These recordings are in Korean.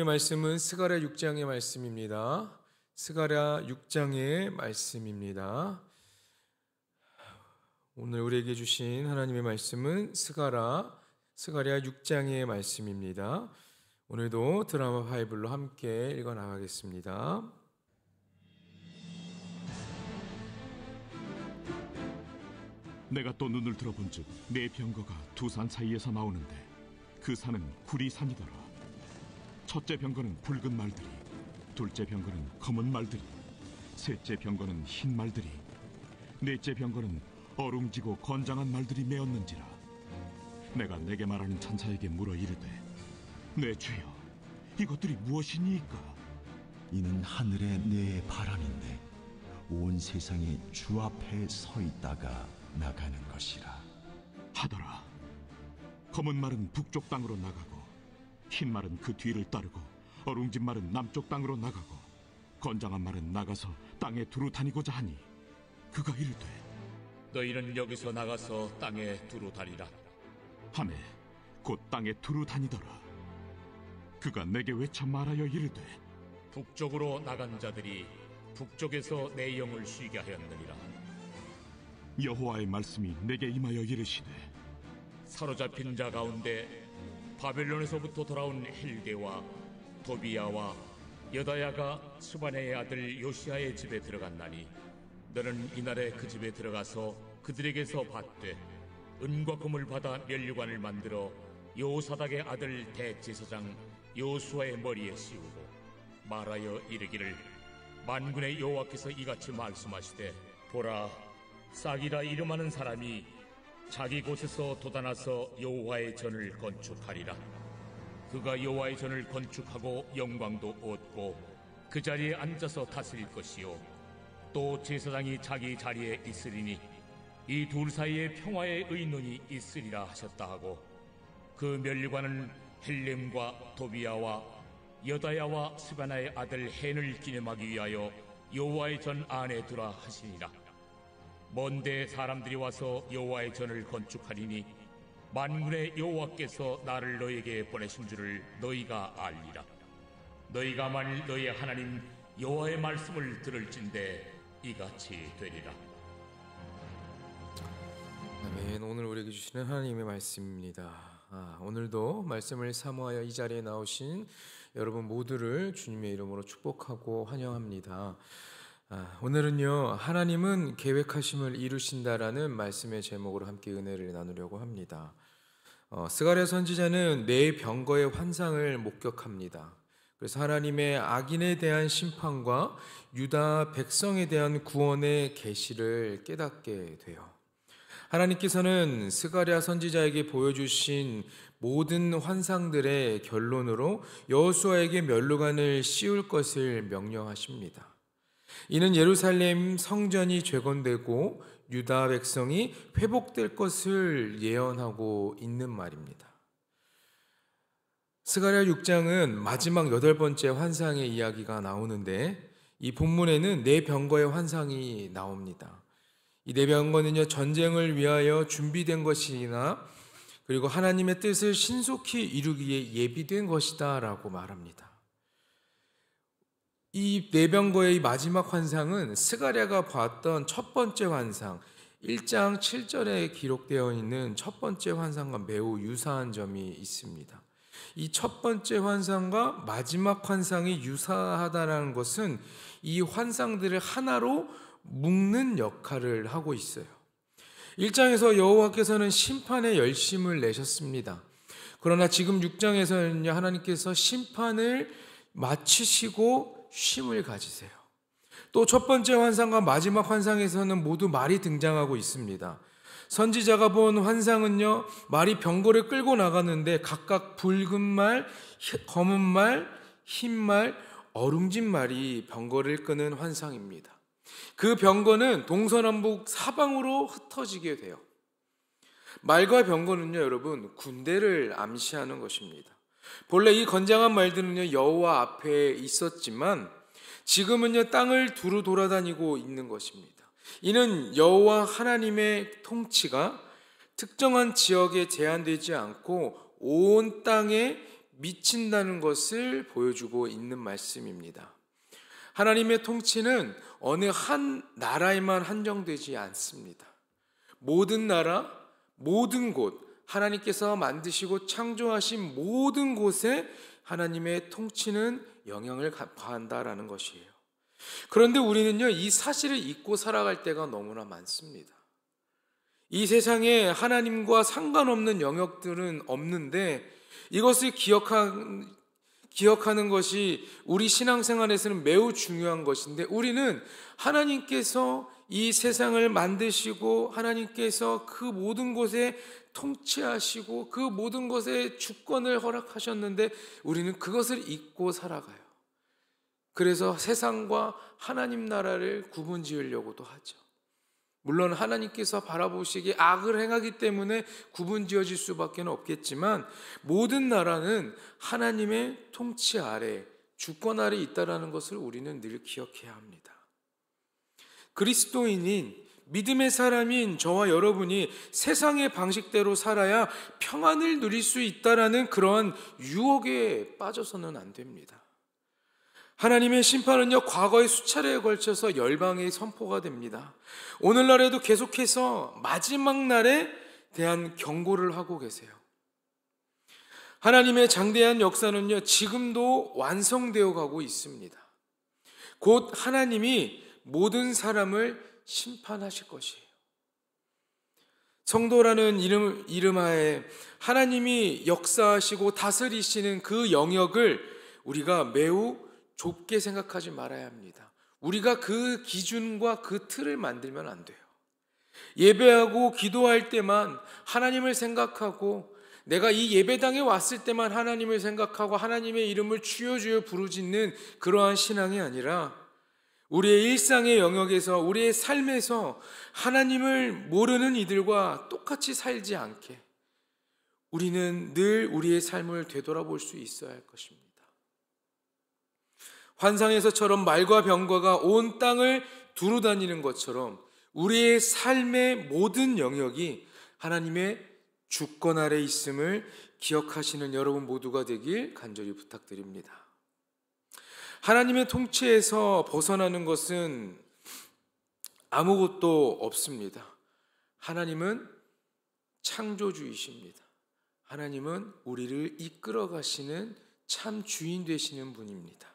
말씀은 스가랴 6장의 말씀입니다. 스가랴 6장의 말씀입니다. 오늘 우리에게 주신 하나님의 말씀은 스가랴 6장의 말씀입니다. 오늘도 드라마 바이블로 함께 읽어 나가겠습니다. 내가 또 눈을 들어본즉 네 병거가 두 산 사이에서 나오는데 그 산은 구리산이더라. 첫째 병거는 붉은 말들이, 둘째 병거는 검은 말들이, 셋째 병거는 흰 말들이, 넷째 병거는 어룽지고 건장한 말들이 메었는지라. 내가 내게 말하는 천사에게 물어 이르되, 내 주여, 이것들이 무엇이니까? 이는 하늘의 네 바람인데 온 세상이 주 앞에 서 있다가 나가는 것이라 하더라. 검은 말은 북쪽 땅으로 나가고, 흰 말은 그 뒤를 따르고, 어룽진 말은 남쪽 땅으로 나가고, 건장한 말은 나가서 땅에 두루 다니고자 하니, 그가 이르되, 너희는 여기서 나가서 땅에 두루 다니라 하매 곧 땅에 두루 다니더라. 그가 내게 외쳐 말하여 이르되, 북쪽으로 나간 자들이 북쪽에서 내 영을 쉬게 하였느니라. 여호와의 말씀이 내게 임하여 이르시되, 사로잡힌 자 가운데 바벨론에서부터 돌아온 헬게와 도비야와 여다야가 스바네의 아들 요시야의 집에 들어갔나니, 너는 이날에 그 집에 들어가서 그들에게서 받되 은과 금을 받아 면류관을 만들어 여호사닥의 아들 대제사장 여호수아의 머리에 씌우고 말하여 이르기를, 만군의 여호와께서 이같이 말씀하시되, 보라, 싹이라 이름하는 사람이 자기 곳에서 돋아나서 여호와의 전을 건축하리라. 그가 여호와의 전을 건축하고 영광도 얻고 그 자리에 앉아서 다스릴 것이요, 또 제사장이 자기 자리에 있으리니 이 둘 사이에 평화의 의논이 있으리라 하셨다 하고, 그 면류관은 헬렘과 도비야와 여다야와 스바나의 아들 헨을 기념하기 위하여 여호와의 전 안에 두라 하시니라. 먼데 사람들이 와서 여호와의 전을 건축하리니 만군의 여호와께서 나를 너에게 보내신 줄을 너희가 알리라. 너희가 만일 너희 하나님 여호와의 말씀을 들을진대 이같이 되리라. 아멘. 오늘 우리에게 주시는 하나님의 말씀입니다. 오늘도 말씀을 사모하여 이 자리에 나오신 여러분 모두를 주님의 이름으로 축복하고 환영합니다. 오늘은요, 하나님은 계획하심을 이루신다라는 말씀의 제목으로 함께 은혜를 나누려고 합니다. 스가랴 선지자는 네 병거의 환상을 목격합니다. 그래서 하나님의 악인에 대한 심판과 유다 백성에 대한 구원의 계시를 깨닫게 돼요. 하나님께서는 스가랴 선지자에게 보여주신 모든 환상들의 결론으로 여호수아에게 면류관을 씌울 것을 명령하십니다. 이는 예루살렘 성전이 재건되고 유다 백성이 회복될 것을 예언하고 있는 말입니다. 스가랴 6장은 마지막 8번째 환상의 이야기가 나오는데, 이 본문에는 네 병거의 환상이 나옵니다. 이 네 병거는요, 전쟁을 위하여 준비된 것이나 그리고 하나님의 뜻을 신속히 이루기에 예비된 것이다 라고 말합니다. 이 네 병거의 마지막 환상은 스가랴가 봤던 첫 번째 환상, 1장 7절에 기록되어 있는 첫 번째 환상과 매우 유사한 점이 있습니다. 이 첫 번째 환상과 마지막 환상이 유사하다는 것은 이 환상들을 하나로 묶는 역할을 하고 있어요. 1장에서 여호와께서는 심판의 열심을 내셨습니다. 그러나 지금 6장에서는요, 하나님께서 심판을 마치시고 쉼을 가지세요. 또 첫 번째 환상과 마지막 환상에서는 모두 말이 등장하고 있습니다. 선지자가 본 환상은요, 말이 병거를 끌고 나가는데 각각 붉은 말, 검은 말, 흰 말, 어룽진 말이 병거를 끄는 환상입니다. 그 병거는 동서남북 사방으로 흩어지게 돼요. 말과 병거는요, 여러분, 군대를 암시하는 것입니다. 본래 이 건장한 말들은요, 여호와 앞에 있었지만 지금은요, 땅을 두루 돌아다니고 있는 것입니다. 이는 여호와 하나님의 통치가 특정한 지역에 제한되지 않고 온 땅에 미친다는 것을 보여주고 있는 말씀입니다. 하나님의 통치는 어느 한 나라에만 한정되지 않습니다. 모든 나라, 모든 곳, 하나님께서 만드시고 창조하신 모든 곳에 하나님의 통치는 영향을 가한다라는 것이에요. 그런데 우리는요, 이 사실을 잊고 살아갈 때가 너무나 많습니다. 이 세상에 하나님과 상관없는 영역들은 없는데 이것을 기억하는 것이 우리 신앙생활에서는 매우 중요한 것인데, 우리는 하나님께서 이 세상을 만드시고 하나님께서 그 모든 곳에 통치하시고 그 모든 것에 주권을 허락하셨는데 우리는 그것을 잊고 살아가요. 그래서 세상과 하나님 나라를 구분지으려고도 하죠. 물론 하나님께서 바라보시기에 악을 행하기 때문에 구분지어질 수밖에 없겠지만, 모든 나라는 하나님의 통치 아래, 주권 아래 있다는 것을 우리는 늘 기억해야 합니다. 그리스도인인 믿음의 사람인 저와 여러분이 세상의 방식대로 살아야 평안을 누릴 수 있다는 그러한 유혹에 빠져서는 안 됩니다. 하나님의 심판은요, 과거의 수차례에 걸쳐서 열방에 선포가 됩니다. 오늘날에도 계속해서 마지막 날에 대한 경고를 하고 계세요. 하나님의 장대한 역사는요, 지금도 완성되어 가고 있습니다. 곧 하나님이 모든 사람을 심판하실 것이에요. 성도라는 이름하에 하나님이 역사하시고 다스리시는 그 영역을 우리가 매우 좁게 생각하지 말아야 합니다. 우리가 그 기준과 그 틀을 만들면 안 돼요. 예배하고 기도할 때만 하나님을 생각하고, 내가 이 예배당에 왔을 때만 하나님을 생각하고 하나님의 이름을 주여 주여 부르짖는 그러한 신앙이 아니라, 우리의 일상의 영역에서, 우리의 삶에서 하나님을 모르는 이들과 똑같이 살지 않게 우리는 늘 우리의 삶을 되돌아볼 수 있어야 할 것입니다. 환상에서처럼 말과 병거가 온 땅을 두루다니는 것처럼 우리의 삶의 모든 영역이 하나님의 주권 아래 있음을 기억하시는 여러분 모두가 되길 간절히 부탁드립니다. 하나님의 통치에서 벗어나는 것은 아무것도 없습니다. 하나님은 창조주이십니다. 하나님은 우리를 이끌어 가시는 참 주인 되시는 분입니다.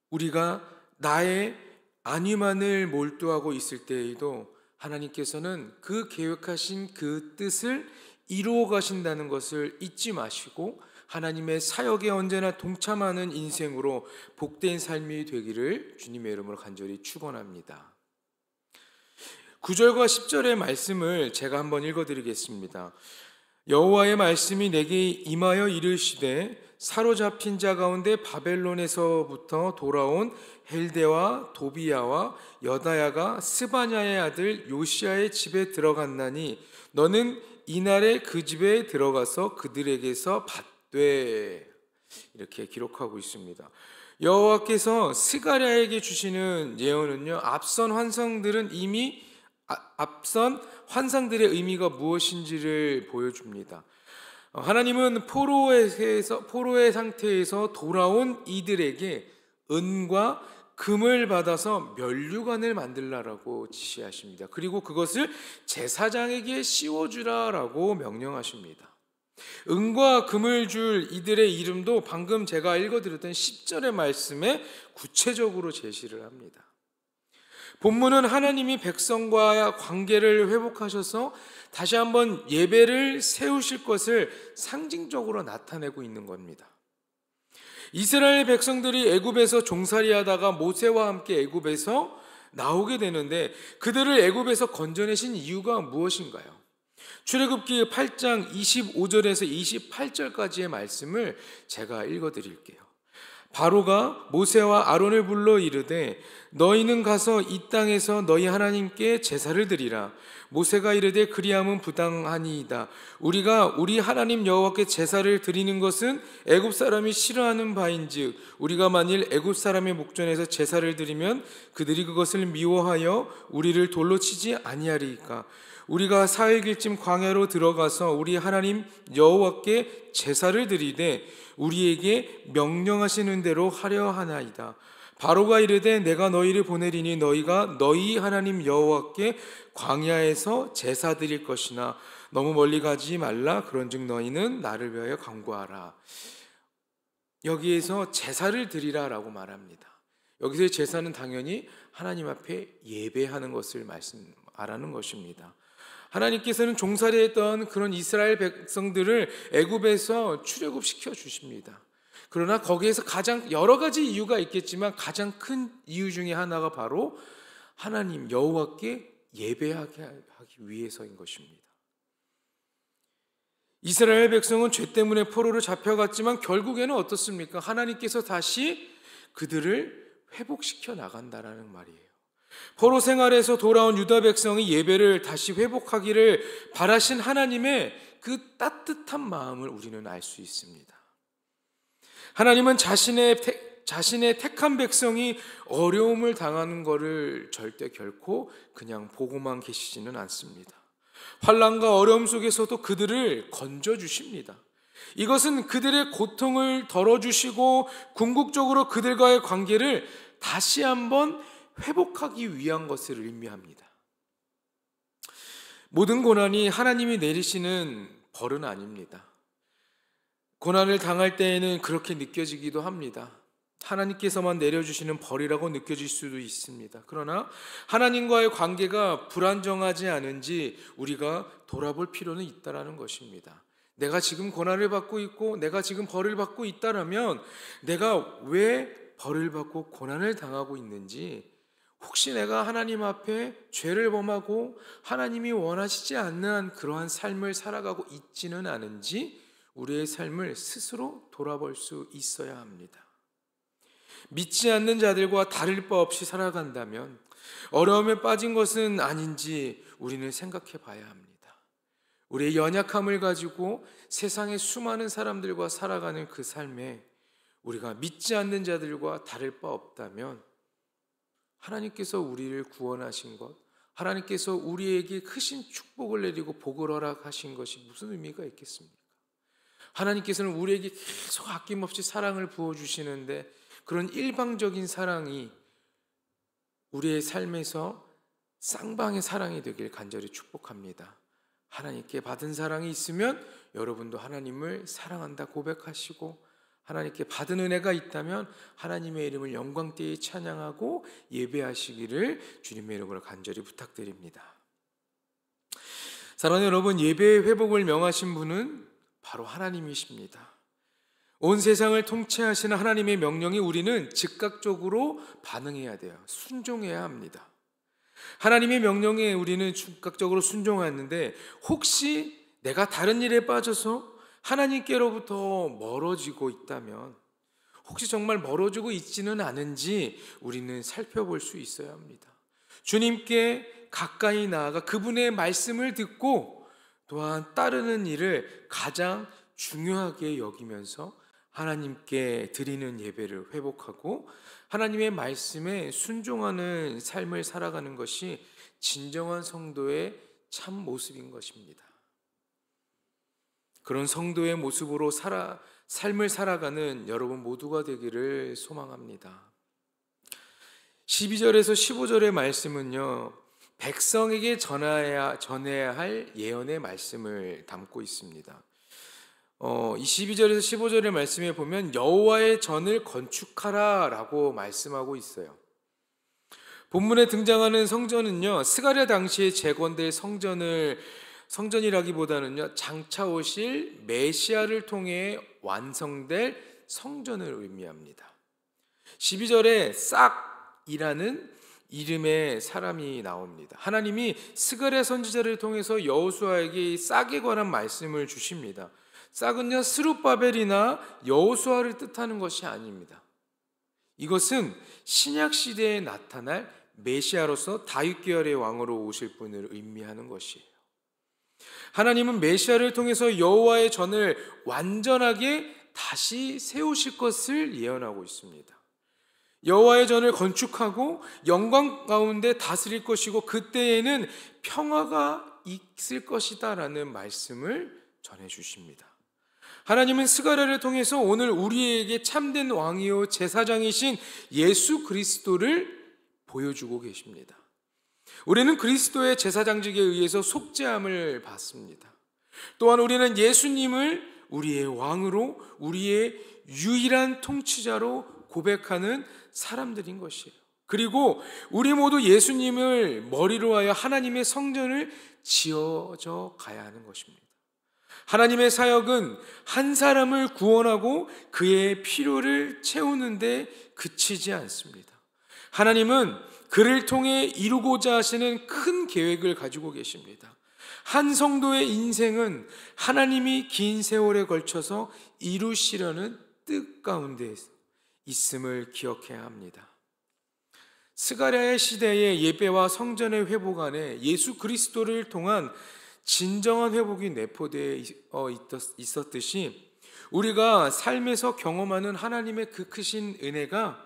우리가 나의 안위만을 몰두하고 있을 때에도 하나님께서는 그 계획하신 그 뜻을 이루어 가신다는 것을 잊지 마시고 하나님의 사역에 언제나 동참하는 인생으로 복된 삶이 되기를 주님의 이름으로 간절히 축원합니다. 9절과 10절의 말씀을 제가 한번 읽어드리겠습니다. 여호와의 말씀이 내게 임하여 이르시되, 사로잡힌 자 가운데 바벨론에서부터 돌아온 헬데와 도비야와 여다야가 스바냐의 아들 요시야의 집에 들어갔나니 너는 이날에 그 집에 들어가서 그들에게서 받되. 이렇게 기록하고 있습니다. 여호와께서 스가랴에게 주시는 예언은요, 앞선 환상들의 의미가 무엇인지를 보여줍니다. 하나님은 포로의 상태에서 돌아온 이들에게 은과 금을 받아서 면류관을 만들라라고 지시하십니다. 그리고 그것을 제사장에게 씌워주라라고 명령하십니다. 은과 금을 줄 이들의 이름도 방금 제가 읽어드렸던 10절의 말씀에 구체적으로 제시를 합니다. 본문은 하나님이 백성과의 관계를 회복하셔서 다시 한번 예배를 세우실 것을 상징적으로 나타내고 있는 겁니다. 이스라엘 백성들이 애굽에서 종살이하다가 모세와 함께 애굽에서 나오게 되는데, 그들을 애굽에서 건져내신 이유가 무엇인가요? 출애굽기 8장 25절에서 28절까지의 말씀을 제가 읽어드릴게요. 바로가 모세와 아론을 불러 이르되, 너희는 가서 이 땅에서 너희 하나님께 제사를 드리라. 모세가 이르되, 그리함은 부당하니이다. 우리가 우리 하나님 여호와께 제사를 드리는 것은 애굽 사람이 싫어하는 바인즉, 우리가 만일 애굽 사람의 목전에서 제사를 드리면 그들이 그것을 미워하여 우리를 돌로 치지 아니하리이까. 우리가 4일쯤 광야로 들어가서 우리 하나님 여호와께 제사를 드리되 우리에게 명령하시는 대로 하려 하나이다. 바로가 이르되 내가 너희를 보내리니 너희가 너희 하나님 여호와께 광야에서 제사 드릴 것이나 너무 멀리 가지 말라. 그런즉 너희는 나를 위하여 간구하라. 여기에서 제사를 드리라라고 말합니다. 여기서의 제사는 당연히 하나님 앞에 예배하는 것을 말하는 것입니다. 하나님께서는 종살이했던 그런 이스라엘 백성들을 애굽에서 출애굽시켜 주십니다. 그러나 거기에서 가장 여러 가지 이유가 있겠지만 가장 큰 이유 중에 하나가 바로 하나님 여호와께 예배하게 하기 위해서인 것입니다. 이스라엘 백성은 죄 때문에 포로로 잡혀갔지만 결국에는 어떻습니까? 하나님께서 다시 그들을 회복시켜 나간다라는 말이에요. 포로 생활에서 돌아온 유다 백성이 예배를 다시 회복하기를 바라신 하나님의 그 따뜻한 마음을 우리는 알 수 있습니다. 하나님은 자신의 택한 백성이 어려움을 당하는 것을 절대 결코 그냥 보고만 계시지는 않습니다. 환난과 어려움 속에서도 그들을 건져주십니다. 이것은 그들의 고통을 덜어주시고 궁극적으로 그들과의 관계를 다시 한번 회복하기 위한 것을 의미합니다. 모든 고난이 하나님이 내리시는 벌은 아닙니다. 고난을 당할 때에는 그렇게 느껴지기도 합니다. 하나님께서만 내려주시는 벌이라고 느껴질 수도 있습니다. 그러나 하나님과의 관계가 불안정하지 않은지 우리가 돌아볼 필요는 있다라는 것입니다. 내가 지금 고난을 받고 있고 내가 지금 벌을 받고 있다라면 내가 왜 벌을 받고 고난을 당하고 있는지, 혹시 내가 하나님 앞에 죄를 범하고 하나님이 원하시지 않는 그러한 삶을 살아가고 있지는 않은지 우리의 삶을 스스로 돌아볼 수 있어야 합니다. 믿지 않는 자들과 다를 바 없이 살아간다면 어려움에 빠진 것은 아닌지 우리는 생각해 봐야 합니다. 우리의 연약함을 가지고 세상의 수많은 사람들과 살아가는 그 삶에 우리가 믿지 않는 자들과 다를 바 없다면 하나님께서 우리를 구원하신 것, 하나님께서 우리에게 크신 축복을 내리고 복을 허락하신 것이 무슨 의미가 있겠습니까? 하나님께서는 우리에게 계속 아낌없이 사랑을 부어주시는데 그런 일방적인 사랑이 우리의 삶에서 쌍방의 사랑이 되길 간절히 축복합니다. 하나님께 받은 사랑이 있으면 여러분도 하나님을 사랑한다 고백하시고, 하나님께 받은 은혜가 있다면 하나님의 이름을 영광되이 찬양하고 예배하시기를 주님의 이름으로 간절히 부탁드립니다. 사랑하는 여러분, 예배의 회복을 명하신 분은 바로 하나님이십니다. 온 세상을 통치하시는 하나님의 명령에 우리는 즉각적으로 반응해야 돼요. 순종해야 합니다. 하나님의 명령에 우리는 즉각적으로 순종하는데 혹시 내가 다른 일에 빠져서 하나님께로부터 멀어지고 있다면, 혹시 정말 멀어지고 있지는 않은지 우리는 살펴볼 수 있어야 합니다. 주님께 가까이 나아가 그분의 말씀을 듣고 또한 따르는 일을 가장 중요하게 여기면서 하나님께 드리는 예배를 회복하고 하나님의 말씀에 순종하는 삶을 살아가는 것이 진정한 성도의 참 모습인 것입니다. 그런 성도의 모습으로 삶을 살아가는 여러분 모두가 되기를 소망합니다. 12절에서 15절의 말씀은요, 백성에게 전해야 할 예언의 말씀을 담고 있습니다. 이 12절에서 15절의 말씀에 보면 여호와의 전을 건축하라 라고 말씀하고 있어요. 본문에 등장하는 성전은요, 스가랴 당시에 재건될 성전이라기보다는요, 장차 오실 메시아를 통해 완성될 성전을 의미합니다. 12절에 싹이라는 이름의 사람이 나옵니다. 하나님이 스가랴 선지자를 통해서 여호수아에게 이 싹에 관한 말씀을 주십니다. 싹은요, 스룹바벨이나 여호수아를 뜻하는 것이 아닙니다. 이것은 신약 시대에 나타날 메시아로서 다윗 계열의 왕으로 오실 분을 의미하는 것이에요. 하나님은 메시아를 통해서 여호와의 전을 완전하게 다시 세우실 것을 예언하고 있습니다. 여호와의 전을 건축하고 영광 가운데 다스릴 것이고 그때에는 평화가 있을 것이다 라는 말씀을 전해주십니다. 하나님은 스가랴를 통해서 오늘 우리에게 참된 왕이요 제사장이신 예수 그리스도를 보여주고 계십니다. 우리는 그리스도의 제사장직에 의해서 속죄함을 받습니다. 또한 우리는 예수님을 우리의 왕으로, 우리의 유일한 통치자로 고백하는 사람들인 것이에요. 그리고 우리 모두 예수님을 머리로 하여 하나님의 성전을 지어져 가야 하는 것입니다. 하나님의 사역은 한 사람을 구원하고 그의 필요를 채우는데 그치지 않습니다. 하나님은 그를 통해 이루고자 하시는 큰 계획을 가지고 계십니다. 한 성도의 인생은 하나님이 긴 세월에 걸쳐서 이루시려는 뜻 가운데 있음을 기억해야 합니다. 스가랴의 시대의 예배와 성전의 회복 안에 예수 그리스도를 통한 진정한 회복이 내포되어 있었듯이 우리가 삶에서 경험하는 하나님의 그 크신 은혜가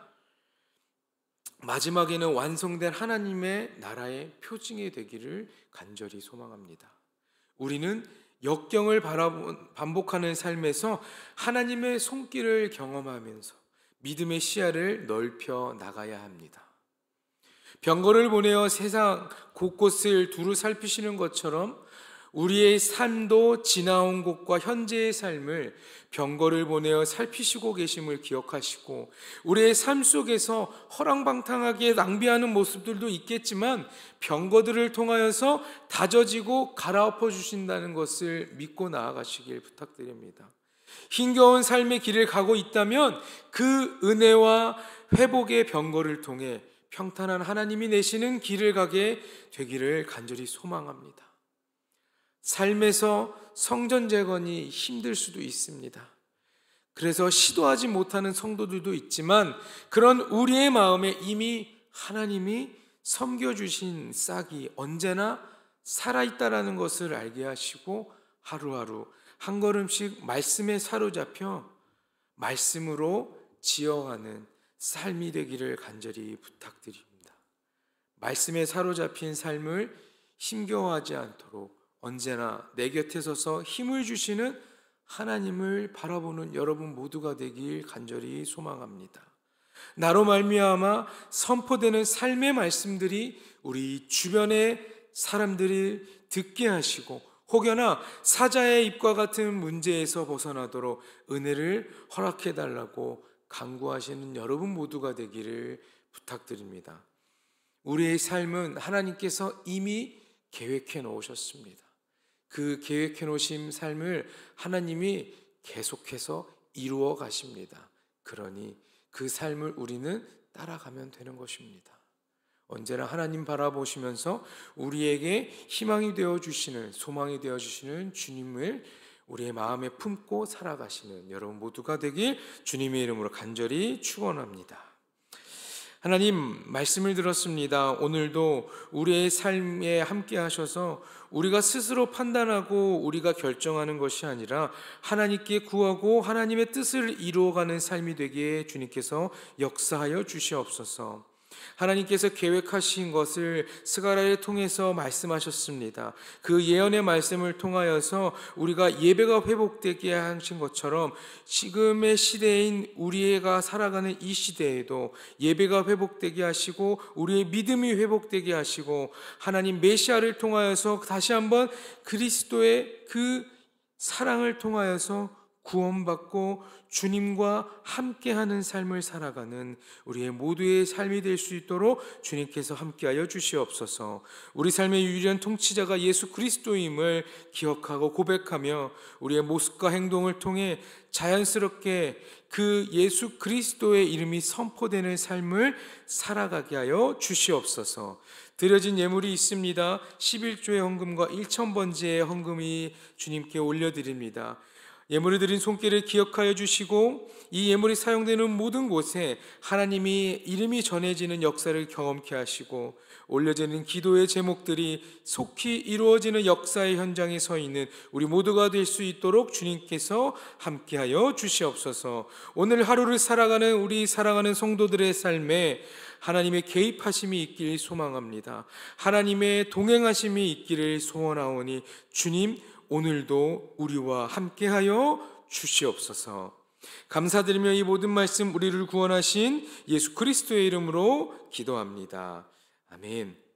마지막에는 완성된 하나님의 나라의 표징이 되기를 간절히 소망합니다. 우리는 역경을 반복하는 삶에서 하나님의 손길을 경험하면서 믿음의 시야를 넓혀 나가야 합니다. 병거를 보내어 세상 곳곳을 두루 살피시는 것처럼 우리의 삶도 지나온 곳과 현재의 삶을 병거를 보내어 살피시고 계심을 기억하시고, 우리의 삶 속에서 허랑방탕하게 낭비하는 모습들도 있겠지만 병거들을 통하여서 다져지고 갈아엎어 주신다는 것을 믿고 나아가시길 부탁드립니다. 힘겨운 삶의 길을 가고 있다면 그 은혜와 회복의 병거를 통해 평탄한 하나님이 내시는 길을 가게 되기를 간절히 소망합니다. 삶에서 성전 재건이 힘들 수도 있습니다. 그래서 시도하지 못하는 성도들도 있지만 그런 우리의 마음에 이미 하나님이 섬겨주신 싹이 언제나 살아있다라는 것을 알게 하시고 하루하루 한 걸음씩 말씀에 사로잡혀 말씀으로 지어가는 삶이 되기를 간절히 부탁드립니다. 말씀에 사로잡힌 삶을 힘겨워하지 않도록 언제나 내 곁에 서서 힘을 주시는 하나님을 바라보는 여러분 모두가 되길 간절히 소망합니다. 나로 말미암아 선포되는 삶의 말씀들이 우리 주변의 사람들이 듣게 하시고 혹여나 사자의 입과 같은 문제에서 벗어나도록 은혜를 허락해달라고 간구하시는 여러분 모두가 되기를 부탁드립니다. 우리의 삶은 하나님께서 이미 계획해 놓으셨습니다. 그 계획해 놓으신 삶을 하나님이 계속해서 이루어 가십니다. 그러니 그 삶을 우리는 따라가면 되는 것입니다. 언제나 하나님 바라보시면서 우리에게 희망이 되어주시는, 소망이 되어주시는 주님을 우리의 마음에 품고 살아가시는 여러분 모두가 되길 주님의 이름으로 간절히 축원합니다. 하나님, 말씀을 들었습니다. 오늘도 우리의 삶에 함께 하셔서 우리가 스스로 판단하고 우리가 결정하는 것이 아니라 하나님께 구하고 하나님의 뜻을 이루어가는 삶이 되기에 주님께서 역사하여 주시옵소서. 하나님께서 계획하신 것을 스가랴를 통해서 말씀하셨습니다. 그 예언의 말씀을 통하여서 우리가 예배가 회복되게 하신 것처럼 지금의 시대인 우리가 살아가는 이 시대에도 예배가 회복되게 하시고 우리의 믿음이 회복되게 하시고 하나님 메시아를 통하여서 다시 한번 그리스도의 그 사랑을 통하여서 구원받고 주님과 함께하는 삶을 살아가는 우리의 모두의 삶이 될 수 있도록 주님께서 함께하여 주시옵소서. 우리 삶의 유일한 통치자가 예수 그리스도임을 기억하고 고백하며 우리의 모습과 행동을 통해 자연스럽게 그 예수 그리스도의 이름이 선포되는 삶을 살아가게 하여 주시옵소서. 드려진 예물이 있습니다. 11조의 헌금과 1,000번째의 헌금이 주님께 올려드립니다. 예물을 드린 손길을 기억하여 주시고 이 예물이 사용되는 모든 곳에 하나님이 이름이 전해지는 역사를 경험케 하시고 올려지는 기도의 제목들이 속히 이루어지는 역사의 현장에 서 있는 우리 모두가 될 수 있도록 주님께서 함께하여 주시옵소서. 오늘 하루를 살아가는 우리 사랑하는 성도들의 삶에 하나님의 개입하심이 있길 소망합니다. 하나님의 동행하심이 있기를 소원하오니 주님 오늘도 우리와 함께하여 주시옵소서. 감사드리며 이 모든 말씀 우리를 구원하신 예수 그리스도의 이름으로 기도합니다. 아멘.